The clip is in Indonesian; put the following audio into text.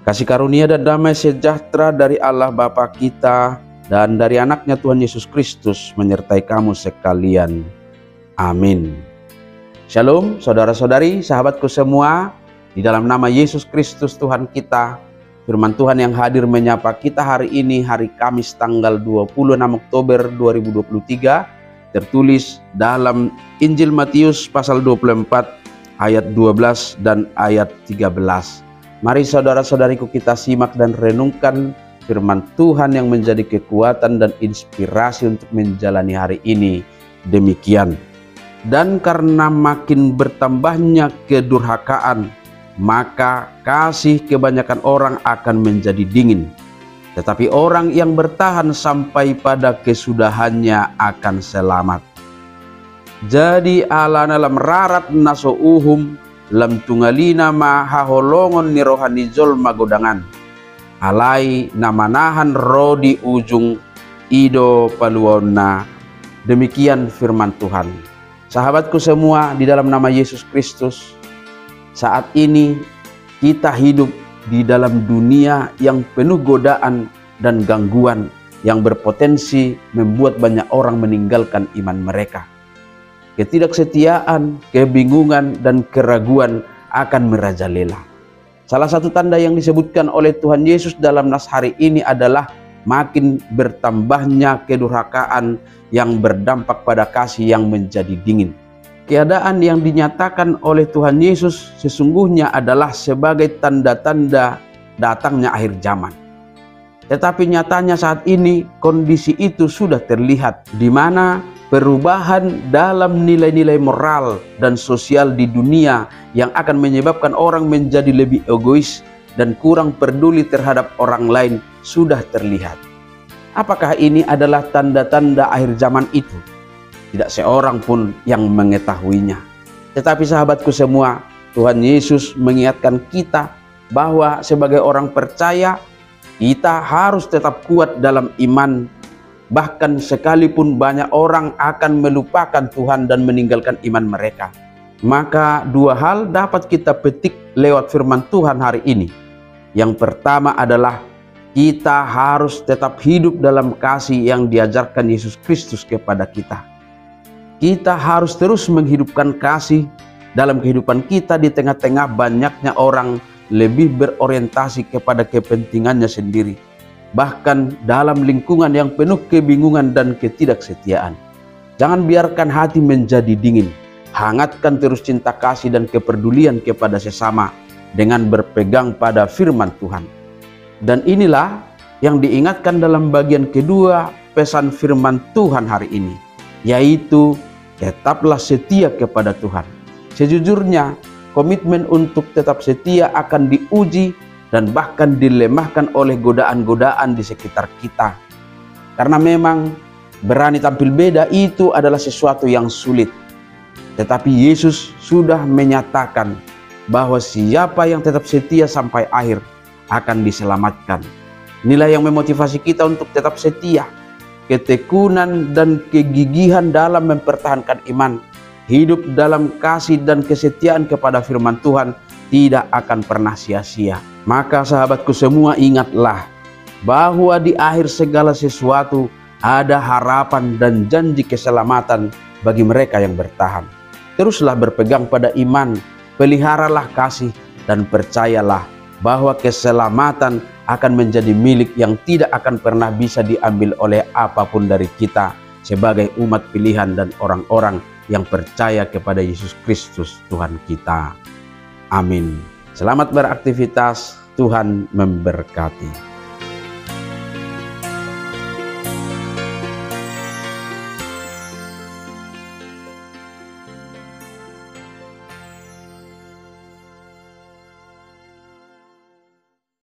Kasih karunia dan damai sejahtera dari Allah Bapa kita dan dari anaknya Tuhan Yesus Kristus menyertai kamu sekalian. Amin. Shalom saudara-saudari, sahabatku semua. Di dalam nama Yesus Kristus Tuhan kita, firman Tuhan yang hadir menyapa kita hari ini, hari Kamis tanggal 26 Oktober 2023, tertulis dalam Injil Matius pasal 24 ayat 12 dan ayat 13. Mari saudara-saudariku kita simak dan renungkan firman Tuhan yang menjadi kekuatan dan inspirasi untuk menjalani hari ini. Demikian. Dan karena makin bertambahnya kedurhakaan, maka kasih kebanyakan orang akan menjadi dingin. Tetapi orang yang bertahan sampai pada kesudahannya akan selamat. Jadi alana lam rarat naso uhum lam tungalina ma haholongon ni rohani jol magodangan alai namanahan ro di ujung ido paluona. Demikian firman Tuhan. Sahabatku semua, di dalam nama Yesus Kristus, saat ini kita hidup di dalam dunia yang penuh godaan dan gangguan yang berpotensi membuat banyak orang meninggalkan iman mereka. Ketidaksetiaan, kebingungan, dan keraguan akan merajalela. Salah satu tanda yang disebutkan oleh Tuhan Yesus dalam nas hari ini adalah makin bertambahnya kedurhakaan yang berdampak pada kasih yang menjadi dingin. Keadaan yang dinyatakan oleh Tuhan Yesus sesungguhnya adalah sebagai tanda-tanda datangnya akhir zaman. Tetapi nyatanya saat ini kondisi itu sudah terlihat, di mana perubahan dalam nilai-nilai moral dan sosial di dunia yang akan menyebabkan orang menjadi lebih egois dan kurang peduli terhadap orang lain sudah terlihat. Apakah ini adalah tanda-tanda akhir zaman itu? Tidak seorang pun yang mengetahuinya. Tetapi sahabatku semua, Tuhan Yesus mengingatkan kita bahwa sebagai orang percaya, kita harus tetap kuat dalam iman. Bahkan sekalipun banyak orang akan melupakan Tuhan dan meninggalkan iman mereka. Maka dua hal dapat kita petik lewat firman Tuhan hari ini. Yang pertama adalah kita harus tetap hidup dalam kasih yang diajarkan Yesus Kristus kepada kita. Kita harus terus menghidupkan kasih dalam kehidupan kita di tengah-tengah banyaknya orang lebih berorientasi kepada kepentingannya sendiri. Bahkan dalam lingkungan yang penuh kebingungan dan ketidaksetiaan. Jangan biarkan hati menjadi dingin. Hangatkan terus cinta kasih dan kepedulian kepada sesama dengan berpegang pada firman Tuhan. Dan inilah yang diingatkan dalam bagian kedua pesan firman Tuhan hari ini, yaitu tetaplah setia kepada Tuhan. Sejujurnya, komitmen untuk tetap setia akan diuji dan bahkan dilemahkan oleh godaan-godaan di sekitar kita. Karena memang berani tampil beda itu adalah sesuatu yang sulit. Tetapi Yesus sudah menyatakan bahwa siapa yang tetap setia sampai akhir akan diselamatkan. Inilah yang memotivasi kita untuk tetap setia. Ketekunan dan kegigihan dalam mempertahankan iman, hidup dalam kasih dan kesetiaan kepada firman Tuhan tidak akan pernah sia-sia. Maka sahabatku semua, ingatlah bahwa di akhir segala sesuatu ada harapan dan janji keselamatan bagi mereka yang bertahan. Teruslah berpegang pada iman, peliharalah kasih, dan percayalah bahwa keselamatan akan menjadi milik yang tidak akan pernah bisa diambil oleh apapun dari kita sebagai umat pilihan dan orang-orang yang percaya kepada Yesus Kristus Tuhan kita. Amin. Selamat beraktivitas, Tuhan memberkati.